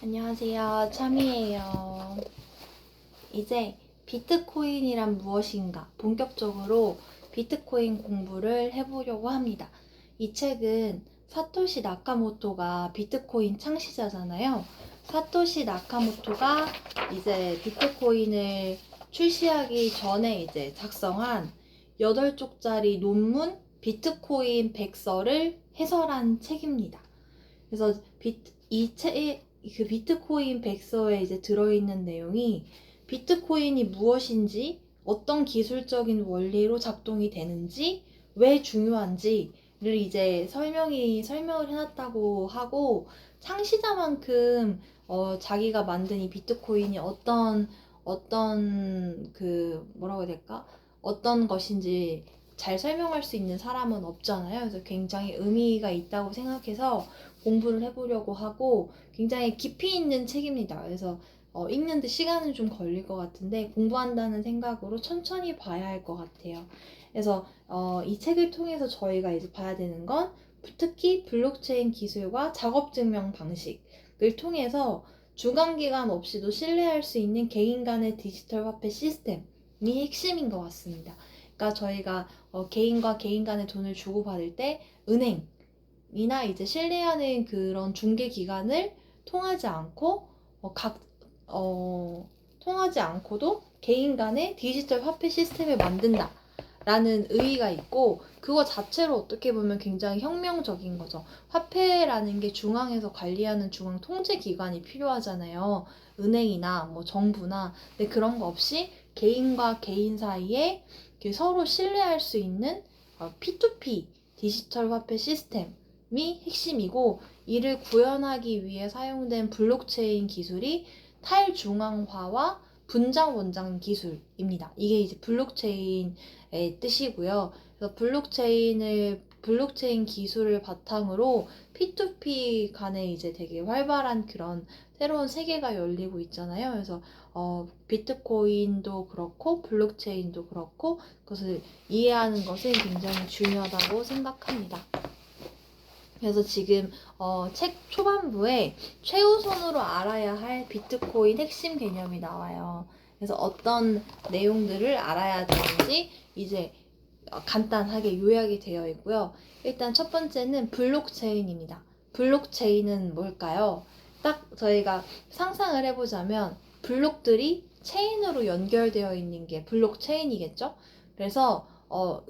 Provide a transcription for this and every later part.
안녕하세요. 참이에요. 이제 비트코인이란 무엇인가 본격적으로 비트코인 공부를 해보려고 합니다. 이 책은 사토시 나카모토가 비트코인 창시자잖아요. 사토시 나카모토가 이제 비트코인을 출시하기 전에 이제 작성한 8쪽짜리 논문 비트코인 백서를 해설한 책입니다. 그래서 그 비트코인 백서에 이제 들어있는 내용이 비트코인이 무엇인지, 어떤 기술적인 원리로 작동이 되는지, 왜 중요한지를 이제 설명을 해놨다고 하고, 창시자만큼 자기가 만든 이 비트코인이 뭐라고 해야 될까? 어떤 것인지 잘 설명할 수 있는 사람은 없잖아요. 그래서 굉장히 의미가 있다고 생각해서 공부를 해보려고 하고, 굉장히 깊이 있는 책입니다. 그래서 읽는데 시간은 좀 걸릴 것 같은데 공부한다는 생각으로 천천히 봐야 할 것 같아요. 그래서 이 책을 통해서 저희가 이제 봐야 되는 건 특히 블록체인 기술과 작업 증명 방식을 통해서 주관기관 없이도 신뢰할 수 있는 개인 간의 디지털 화폐 시스템이 핵심인 것 같습니다. 그러니까 저희가 개인과 개인 간의 돈을 주고받을 때 은행이나 이제 신뢰하는 그런 중개기관을 통하지 않고 통하지 않고도 개인 간의 디지털 화폐 시스템을 만든다 라는 의의가 있고, 그거 자체로 어떻게 보면 굉장히 혁명적인 거죠. 화폐라는 게 중앙에서 관리하는 중앙 통제 기관이 필요하잖아요. 은행이나 뭐 정부나. 근데 그런 거 없이 개인과 개인 사이에 서로 신뢰할 수 있는 P2P 디지털 화폐 시스템이 핵심이고, 이를 구현하기 위해 사용된 블록체인 기술이 탈중앙화와 분장 원장 기술입니다. 이게 이제 블록체인의 뜻이고요. 그래서 블록체인 기술을 바탕으로 P2P 간에 이제 되게 활발한 그런 새로운 세계가 열리고 있잖아요. 그래서 비트코인도 그렇고 블록체인도 그렇고 그것을 이해하는 것은 굉장히 중요하다고 생각합니다. 그래서 지금 책 초반부에 최우선으로 알아야 할 비트코인 핵심 개념이 나와요. 그래서 어떤 내용들을 알아야 되는지 이제 간단하게 요약이 되어 있고요. 일단 첫 번째는 블록체인입니다. 블록체인은 뭘까요? 딱 저희가 상상을 해보자면 블록들이 체인으로 연결되어 있는 게 블록체인이겠죠? 그래서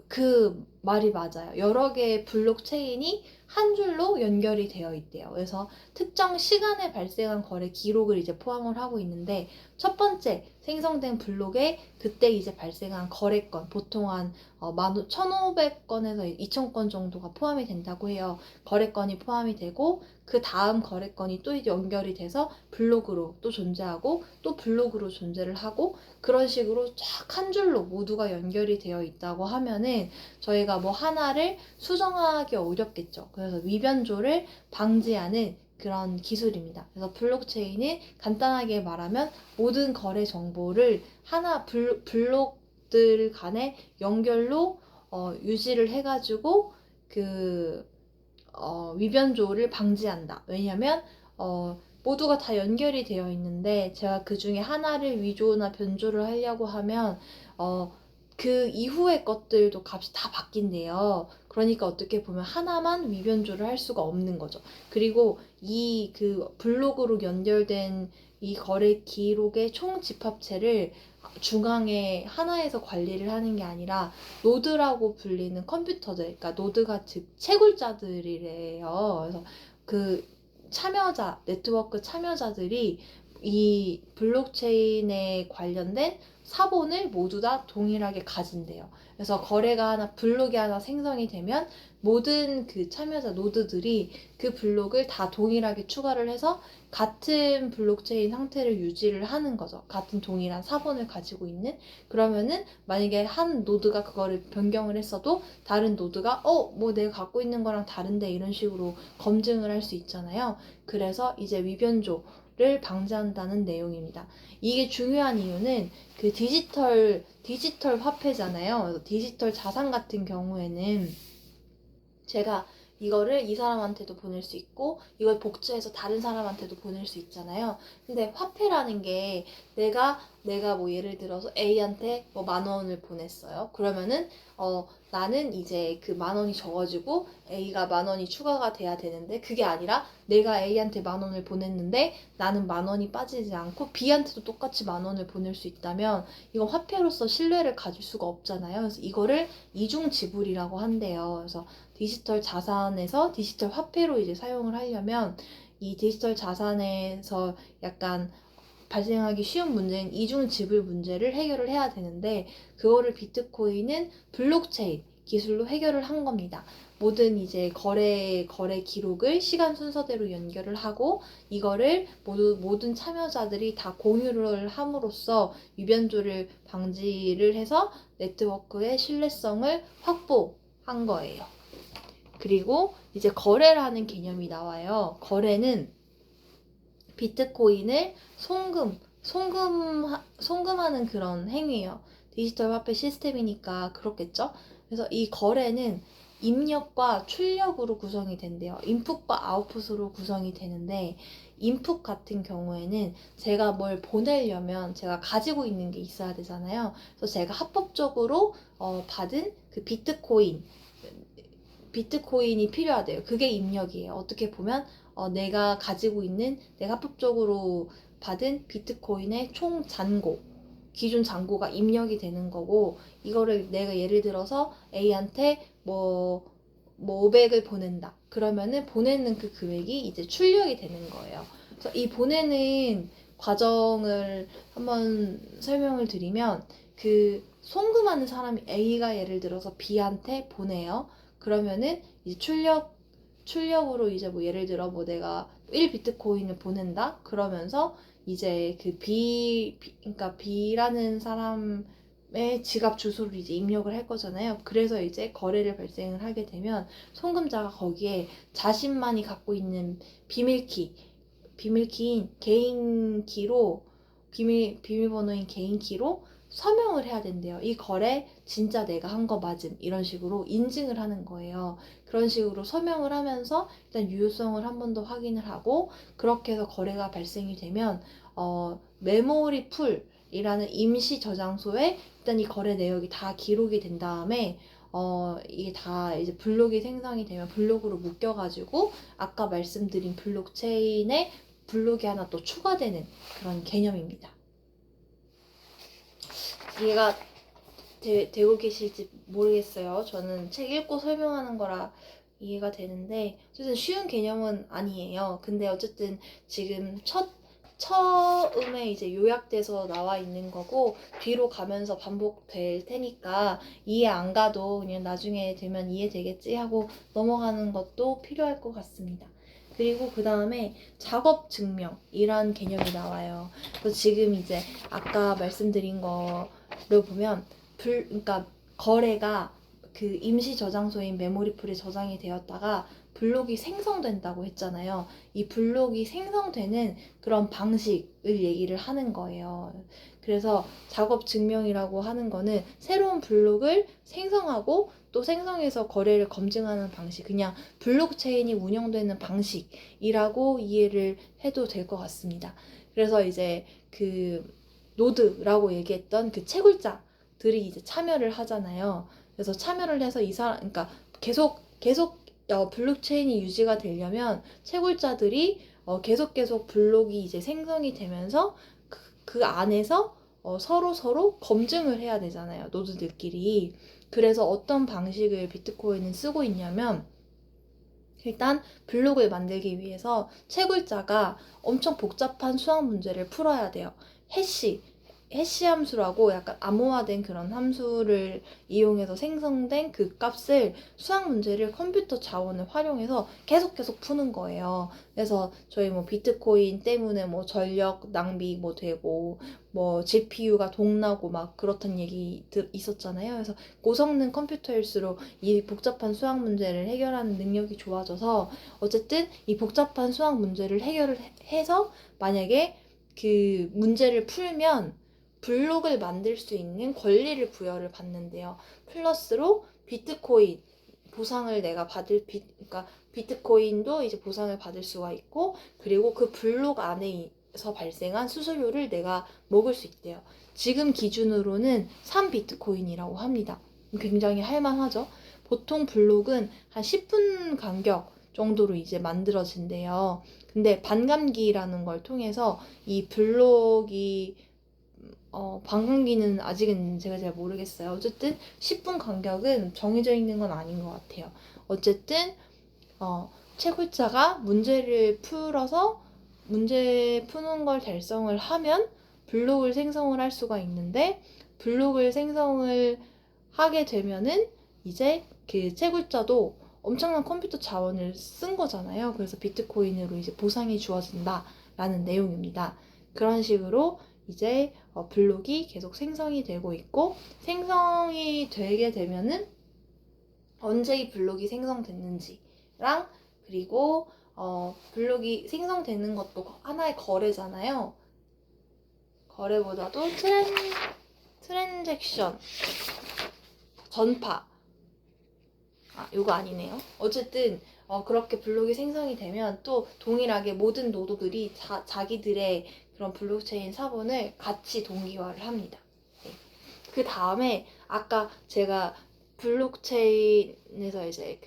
그 말이 맞아요. 여러 개의 블록체인이 한 줄로 연결이 되어 있대요. 그래서 특정 시간에 발생한 거래 기록을 이제 포함을 하고 있는데, 첫 번째 생성된 블록에 그때 이제 발생한 거래건, 보통 한 1,500건에서 2,000건 정도가 포함이 된다고 해요. 거래건이 포함이 되고, 그 다음 거래건이 또 이제 연결이 돼서 블록으로 또 존재하고, 또 블록으로 존재를 하고, 그런 식으로 쫙 한 줄로 모두가 연결이 되어 있다고 하면은 저희가 뭐 하나를 수정하기 어렵겠죠. 그래서 위변조를 방지하는 그런 기술입니다. 그래서 블록체인은 간단하게 말하면 모든 거래 정보를 하나 블록들 간의 연결로 유지를 해가지고 위변조를 방지한다. 왜냐면 모두가 다 연결이 되어 있는데 제가 그 중에 하나를 위조나 변조를 하려고 하면 그 이후의 것들도 값이 다 바뀐대요. 그러니까 어떻게 보면 하나만 위변조를 할 수가 없는 거죠. 그리고 이 블록으로 연결된 이 거래 기록의 총 집합체를 중앙에 하나에서 관리를 하는 게 아니라 노드라고 불리는 컴퓨터들, 그러니까 노드가 즉 채굴자들이래요. 그래서 그 네트워크 참여자들이 이 블록체인에 관련된 사본을 모두 다 동일하게 가진대요. 그래서 블록이 하나 생성이 되면 모든 그 참여자 노드들이 그 블록을 다 동일하게 추가를 해서 같은 블록체인 상태를 유지를 하는 거죠. 같은 동일한 사본을 가지고 있는. 그러면은 만약에 한 노드가 그거를 변경을 했어도 다른 노드가 뭐 내가 갖고 있는 거랑 다른데 이런 식으로 검증을 할 수 있잖아요. 그래서 이제 위변조를 방지한다는 내용입니다. 이게 중요한 이유는 그 디지털 화폐잖아요. 디지털 자산 같은 경우에는 제가 이거를 이 사람한테도 보낼 수 있고 이걸 복제해서 다른 사람한테도 보낼 수 있잖아요. 근데 화폐라는 게 내가 뭐 예를 들어서 A한테 뭐 10,000원을 보냈어요. 그러면은 나는 이제 그 10,000원이 적어지고 A가 10,000원이 추가가 돼야 되는데, 그게 아니라 내가 A한테 10,000원을 보냈는데 나는 10,000원이 빠지지 않고 B한테도 똑같이 10,000원을 보낼 수 있다면 이건 화폐로서 신뢰를 가질 수가 없잖아요. 그래서 이거를 이중 지불이라고 한대요. 그래서 디지털 자산에서 디지털 화폐로 이제 사용을 하려면 이 디지털 자산에서 약간 발생하기 쉬운 문제인 이중 지불 문제를 해결을 해야 되는데, 그거를 비트코인은 블록체인 기술로 해결을 한 겁니다. 모든 이제 거래 기록을 시간 순서대로 연결을 하고 이거를 모든 참여자들이 다 공유를 함으로써 유변조를 방지를 해서 네트워크의 신뢰성을 확보한 거예요. 그리고 이제 거래라는 개념이 나와요. 거래는 비트코인을 송금하는 그런 행위예요. 디지털 화폐 시스템이니까 그렇겠죠? 그래서 이 거래는 입력과 출력으로 구성이 된대요. 인풋과 아웃풋으로 구성이 되는데, 인풋 같은 경우에는 제가 뭘 보내려면 제가 가지고 있는 게 있어야 되잖아요. 그래서 제가 합법적으로 받은 그 비트코인이 필요하대요. 그게 입력이에요. 어떻게 보면 내가 가지고 있는, 내가 합법적으로 받은 비트코인의 총 잔고, 기존 잔고가 입력이 되는 거고, 이거를 내가 예를 들어서 A한테 뭐 500을 보낸다. 그러면은 보내는 그 금액이 이제 출력이 되는 거예요. 그래서 이 보내는 과정을 한번 설명을 드리면, 그 송금하는 사람이 A가 예를 들어서 B한테 보내요. 그러면은 이제 출력으로 이제 뭐 예를 들어 뭐 내가 1비트코인을 보낸다? 그러면서 이제 그 그러니까 B라는 사람의 지갑 주소를 이제 입력을 할 거잖아요. 그래서 이제 거래를 발생을 하게 되면 송금자가 거기에 자신만이 갖고 있는 비밀키인 개인키로, 비밀번호인 개인키로 서명을 해야 된대요. 이 거래 진짜 내가 한 거 맞음, 이런 식으로 인증을 하는 거예요. 그런 식으로 서명을 하면서 일단 유효성을 한 번 더 확인을 하고, 그렇게 해서 거래가 발생이 되면 메모리 풀이라는 임시 저장소에 일단 이 거래 내역이 다 기록이 된 다음에 이게 다 이제 블록이 생성이 되면 블록으로 묶여가지고 아까 말씀드린 블록체인에 블록이 하나 또 추가되는 그런 개념입니다. 이해가 되고 계실지 모르겠어요. 저는 책 읽고 설명하는 거라 이해가 되는데, 어쨌든 쉬운 개념은 아니에요. 근데 어쨌든 지금 처음에 이제 요약돼서 나와 있는 거고, 뒤로 가면서 반복될 테니까 이해 안 가도 그냥 나중에 되면 이해되겠지 하고 넘어가는 것도 필요할 것 같습니다. 그리고 그 다음에 작업 증명이란 개념이 나와요. 그래서 지금 이제 아까 말씀드린 거를 보면 그러니까 거래가 그 임시 저장소인 메모리풀에 저장이 되었다가 블록이 생성된다고 했잖아요. 이 블록이 생성되는 그런 방식을 얘기를 하는 거예요. 그래서 작업 증명이라고 하는 거는 새로운 블록을 생성하고 또 생성해서 거래를 검증하는 방식, 그냥 블록체인이 운영되는 방식이라고 이해를 해도 될 것 같습니다. 그래서 이제 그 노드라고 얘기했던 그 채굴자들이 이제 참여를 하잖아요. 그래서 참여를 해서 그러니까 계속 블록체인이 유지가 되려면 채굴자들이 계속 블록이 이제 생성이 되면서 그 안에서 서로 검증을 해야 되잖아요. 노드들끼리. 그래서 어떤 방식을 비트코인은 쓰고 있냐면, 일단 블록을 만들기 위해서 채굴자가 엄청 복잡한 수학 문제를 풀어야 돼요. 해시 함수라고 약간 암호화된 그런 함수를 이용해서 생성된 그 값을, 수학 문제를 컴퓨터 자원을 활용해서 계속 푸는 거예요. 그래서 저희 뭐 비트코인 때문에 뭐 전력 낭비 뭐 되고 뭐 GPU가 동나고 막 그렇단 얘기 있었잖아요. 그래서 고성능 컴퓨터일수록 이 복잡한 수학 문제를 해결하는 능력이 좋아져서 어쨌든 이 복잡한 수학 문제를 해결을 해서 만약에 그 문제를 풀면 블록을 만들 수 있는 권리를 부여를 받는데요. 플러스로 비트코인 보상을 내가 그러니까 비트코인도 이제 보상을 받을 수가 있고, 그리고 그 블록 안에서 발생한 수수료를 내가 먹을 수 있대요. 지금 기준으로는 3비트코인이라고 합니다. 굉장히 할만하죠. 보통 블록은 한 10분 간격 정도로 이제 만들어진대요. 근데 반감기라는 걸 통해서 이 블록이 반감기는 아직은 제가 잘 모르겠어요. 어쨌든 10분 간격은 정해져 있는 건 아닌 것 같아요. 어쨌든 채굴자가 문제를 풀어서 문제 푸는 걸 달성을 하면 블록을 생성을 할 수가 있는데, 블록을 생성을 하게 되면은 이제 그 채굴자도 엄청난 컴퓨터 자원을 쓴 거잖아요. 그래서 비트코인으로 이제 보상이 주어진다라는 내용입니다. 그런 식으로 이제 블록이 계속 생성이 되고 있고, 생성이 되게 되면은 언제 이 블록이 생성됐는지랑, 그리고 블록이 생성되는 것도 하나의 거래잖아요. 거래보다도 트랜잭션, 전파, 요거 아니네요. 어쨌든 그렇게 블록이 생성이 되면 또 동일하게 모든 노드들이 자기들의 그런 블록체인 사본을 같이 동기화를 합니다. 네. 그 다음에 아까 제가 블록체인에서 이제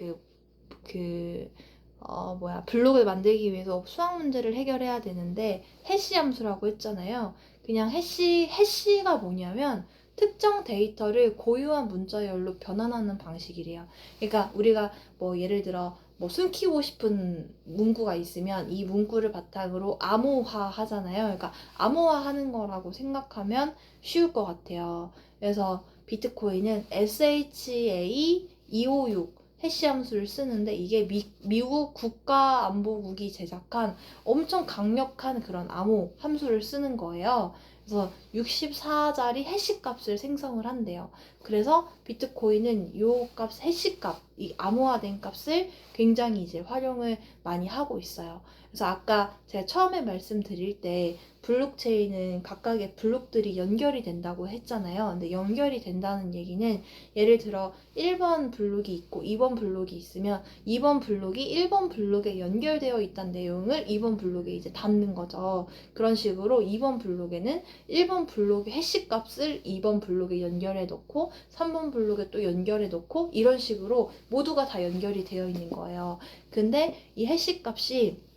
블록을 만들기 위해서 수학 문제를 해결해야 되는데 해시 함수라고 했잖아요. 그냥 해시가 뭐냐면 특정 데이터를 고유한 문자열로 변환하는 방식이래요. 그러니까 우리가 뭐 예를 들어 뭐 숨기고 싶은 문구가 있으면 이 문구를 바탕으로 암호화 하잖아요. 그러니까 암호화 하는 거라고 생각하면 쉬울 것 같아요. 그래서 비트코인은 SHA-256 해시 함수를 쓰는데, 이게 미국 국가안보국이 제작한 엄청 강력한 그런 암호 함수를 쓰는 거예요. 그래서 64자리 해시 값을 생성을 한대요. 그래서 비트코인은 요 값, 해시 값, 이 암호화된 값을 굉장히 이제 활용을 많이 하고 있어요. 그래서 아까 제가 처음에 말씀드릴 때 블록체인은 각각의 블록들이 연결이 된다고 했잖아요. 근데 연결이 된다는 얘기는 예를 들어 1번 블록이 있고 2번 블록이 있으면 2번 블록이 1번 블록에 연결되어 있다는 내용을 2번 블록에 이제 담는 거죠. 그런 식으로 2번 블록에는 1번 블록의 해시 값을 2번 블록에 연결해 놓고 3번 블록에 또 연결해 놓고, 이런 식으로 모두가 다 연결이 되어 있는 거예요. 근데 이 해시 값이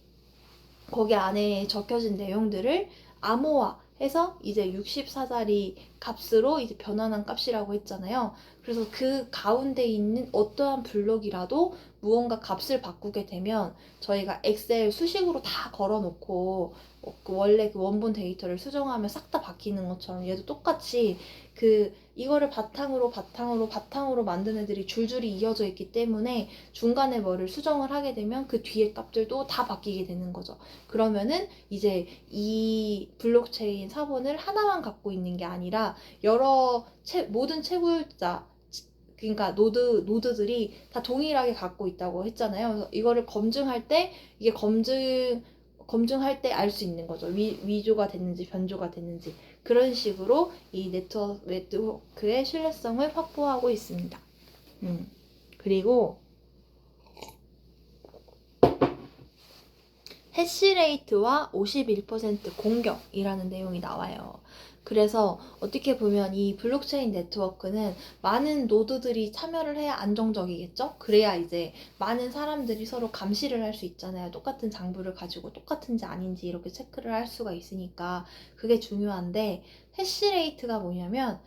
거기 안에 적혀진 내용들을 암호화해서 이제 64자리 값으로 이제 변환한 값이라고 했잖아요. 그래서 그 가운데 있는 어떠한 블록이라도 무언가 값을 바꾸게 되면 저희가 엑셀 수식으로 다 걸어놓고 원래 그 원본 데이터를 수정하면 싹 다 바뀌는 것처럼, 얘도 똑같이 이거를 바탕으로 만든 애들이 줄줄이 이어져 있기 때문에 중간에 뭐를 수정을 하게 되면 그 뒤에 값들도 다 바뀌게 되는 거죠. 그러면은 이제 이 블록체인 사본을 하나만 갖고 있는 게 아니라 모든 채굴자, 그러니까 노드들이 다 동일하게 갖고 있다고 했잖아요. 그래서 이거를 검증할 때 이게 검증할 때 알 수 있는 거죠. 위조가 됐는지 변조가 됐는지. 그런 식으로 이 네트워크의 신뢰성을 확보하고 있습니다. 그리고 해시레이트와 51% 공격이라는 내용이 나와요. 그래서 어떻게 보면 이 블록체인 네트워크는 많은 노드들이 참여를 해야 안정적이겠죠? 그래야 이제 많은 사람들이 서로 감시를 할 수 있잖아요. 똑같은 장부를 가지고 똑같은지 아닌지 이렇게 체크를 할 수가 있으니까 그게 중요한데, 해시레이트가 뭐냐면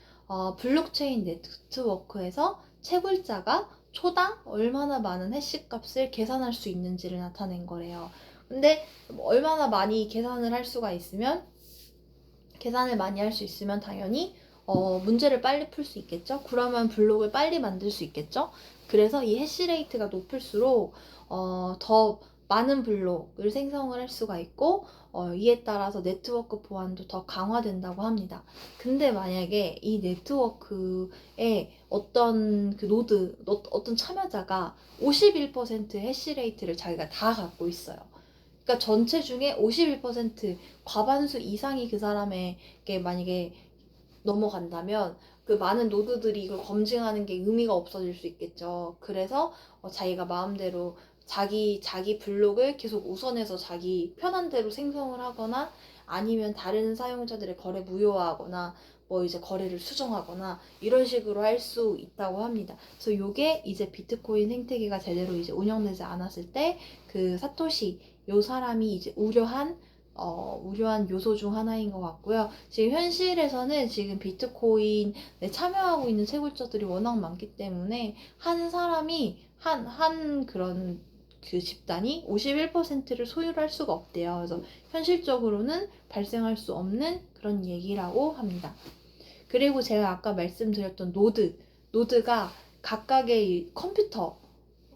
블록체인 네트워크에서 채굴자가 초당 얼마나 많은 해시 값을 계산할 수 있는지를 나타낸 거래요. 근데 얼마나 많이 계산을 많이 할 수 있으면 당연히 문제를 빨리 풀 수 있겠죠. 그러면 블록을 빨리 만들 수 있겠죠. 그래서 이 해시레이트가 높을수록 더 많은 블록을 생성을 할 수가 있고, 이에 따라서 네트워크 보안도 더 강화된다고 합니다. 근데 만약에 이 네트워크에 어떤 어떤 참여자가 51% 해시레이트를 자기가 다 갖고 있어요. 그러니까 전체 중에 51% 과반수 이상이 그 사람에게 만약에 넘어간다면 그 많은 노드들이 이걸 검증하는 게 의미가 없어질 수 있겠죠. 그래서 자기가 마음대로 자기 블록을 계속 우선해서 자기 편한 대로 생성을 하거나 아니면 다른 사용자들의 거래 무효화하거나 뭐 이제 거래를 수정하거나 이런 식으로 할 수 있다고 합니다. 그래서 요게 이제 비트코인 생태계가 제대로 이제 운영되지 않았을 때 그 사토시 요 사람이 이제 우려한 요소 중 하나인 것 같고요. 지금 현실에서는 지금 비트코인에 참여하고 있는 채굴자들이 워낙 많기 때문에 한 사람이 한 그런 그 집단이 51%를 소유를 할 수가 없대요. 그래서 현실적으로는 발생할 수 없는 그런 얘기라고 합니다. 그리고 제가 아까 말씀드렸던 노드가 각각의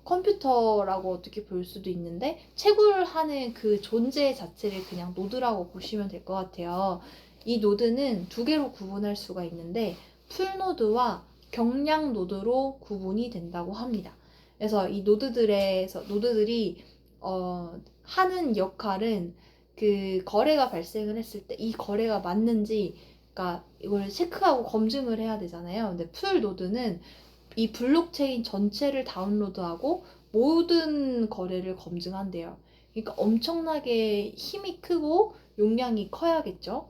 컴퓨터라고 어떻게 볼 수도 있는데 채굴하는 그 존재 자체를 그냥 노드라고 보시면 될 것 같아요. 이 노드는 두 개로 구분할 수가 있는데 풀노드와 경량 노드로 구분이 된다고 합니다. 그래서 이 노드들이 하는 역할은 그 거래가 발생을 했을 때 이 거래가 맞는지 그러니까 이걸 체크하고 검증을 해야 되잖아요. 근데 풀 노드는 이 블록체인 전체를 다운로드하고 모든 거래를 검증한대요. 그러니까 엄청나게 힘이 크고 용량이 커야겠죠.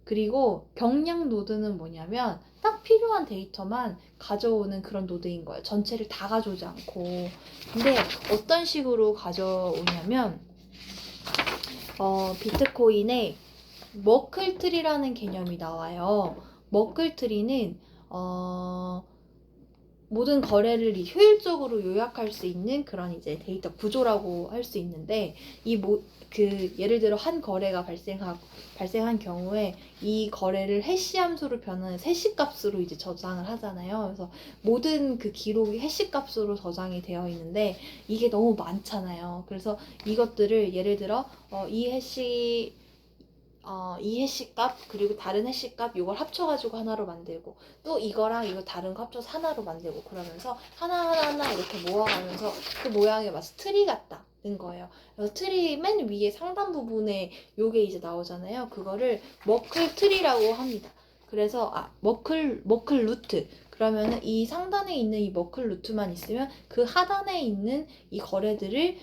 그리고 경량 노드는 뭐냐면 딱 필요한 데이터만 가져오는 그런 노드인 거예요. 전체를 다 가져오지 않고. 근데 어떤 식으로 가져오냐면 비트코인에 머클트리라는 개념이 나와요. 머클트리는 모든 거래를 효율적으로 요약할 수 있는 그런 이제 데이터 구조라고 할 수 있는데 예를 들어 한 거래가 발생한 경우에 이 거래를 해시 함수로 변하는 해시 값으로 이제 저장을 하잖아요. 그래서 모든 그 기록이 해시 값으로 저장이 되어 있는데 이게 너무 많잖아요. 그래서 이것들을 예를 들어 이 해시 값 그리고 다른 해시 값 이걸 합쳐가지고 하나로 만들고 또 이거랑 이거 다른 거 합쳐서 하나로 만들고 그러면서 하나 이렇게 모아가면서 그 모양에 맞춰 트리 같다는 거예요. 그래서 트리 맨 위에 상단 부분에 요게 이제 나오잖아요. 그거를 머클 트리라고 합니다. 그래서 머클 루트 그러면은 이 상단에 있는 이 머클 루트만 있으면 그 하단에 있는 이 거래들을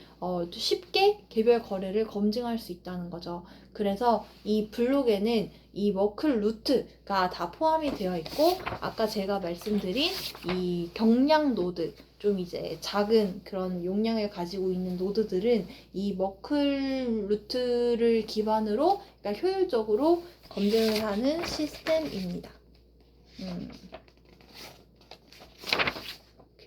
쉽게 개별 거래를 검증할 수 있다는 거죠. 그래서 이 블록에는 이 머클 루트가 다 포함이 되어 있고 아까 제가 말씀드린 이 경량 노드 좀 이제 작은 그런 용량을 가지고 있는 노드들은 이 머클 루트를 기반으로 그러니까 효율적으로 검증을 하는 시스템입니다.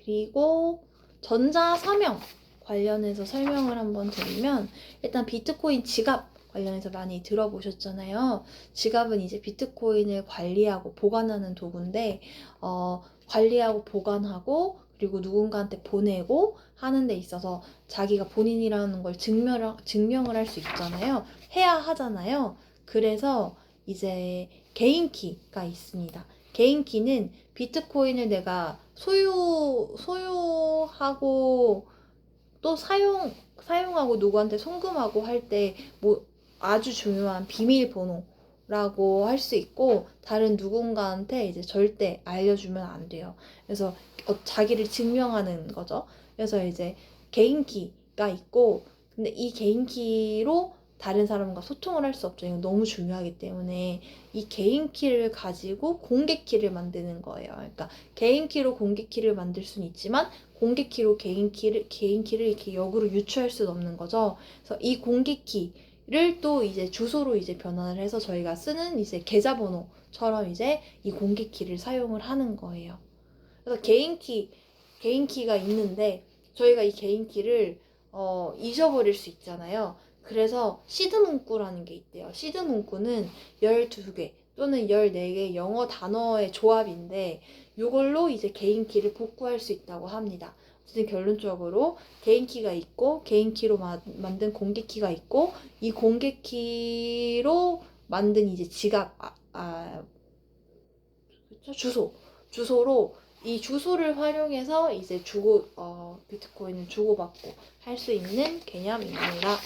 그리고 전자서명 관련해서 설명을 한번 드리면 일단 비트코인 지갑 관련해서 많이 들어보셨잖아요. 지갑은 이제 비트코인을 관리하고 보관하는 도구인데 관리하고 보관하고 그리고 누군가한테 보내고 하는 데 있어서 자기가 본인이라는 걸 증명을 할 수 있잖아요. 해야 하잖아요. 그래서 이제 개인키가 있습니다. 개인키는 비트코인을 내가 소유하고 또 사용하고 누구한테 송금하고 할 때 뭐 아주 중요한 비밀번호라고 할 수 있고 다른 누군가한테 이제 절대 알려주면 안 돼요. 그래서 자기를 증명하는 거죠. 그래서 이제 개인키가 있고 근데 이 개인키로 다른 사람과 소통을 할 수 없죠. 이건 너무 중요하기 때문에 이 개인키를 가지고 공개키를 만드는 거예요. 그러니까 개인키로 공개키를 만들 수는 있지만 공개키로 개인키를 이렇게 역으로 유추할 수는 없는 거죠. 그래서 이 공개키를 또 이제 주소로 이제 변환을 해서 저희가 쓰는 이제 계좌번호처럼 이제 이 공개키를 사용을 하는 거예요. 그래서 개인키가 있는데 저희가 이 개인키를 잊어버릴 수 있잖아요. 그래서 시드 문구라는 게 있대요. 시드 문구는 12개 또는 14개 영어 단어의 조합인데 이걸로 이제 개인키를 복구할 수 있다고 합니다. 어쨌든 결론적으로 개인키가 있고 개인키로 만든 공개키가 있고 이 공개키로 만든 이제 지갑 그렇죠? 주소로 이 주소를 활용해서 이제 비트코인을 주고받고 할 수 있는 개념입니다.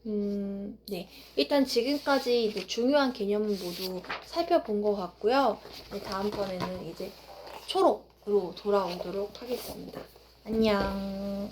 네. 일단 지금까지 이제 중요한 개념은 모두 살펴본 것 같고요. 네, 다음번에는 이제 초록으로 돌아오도록 하겠습니다. 안녕.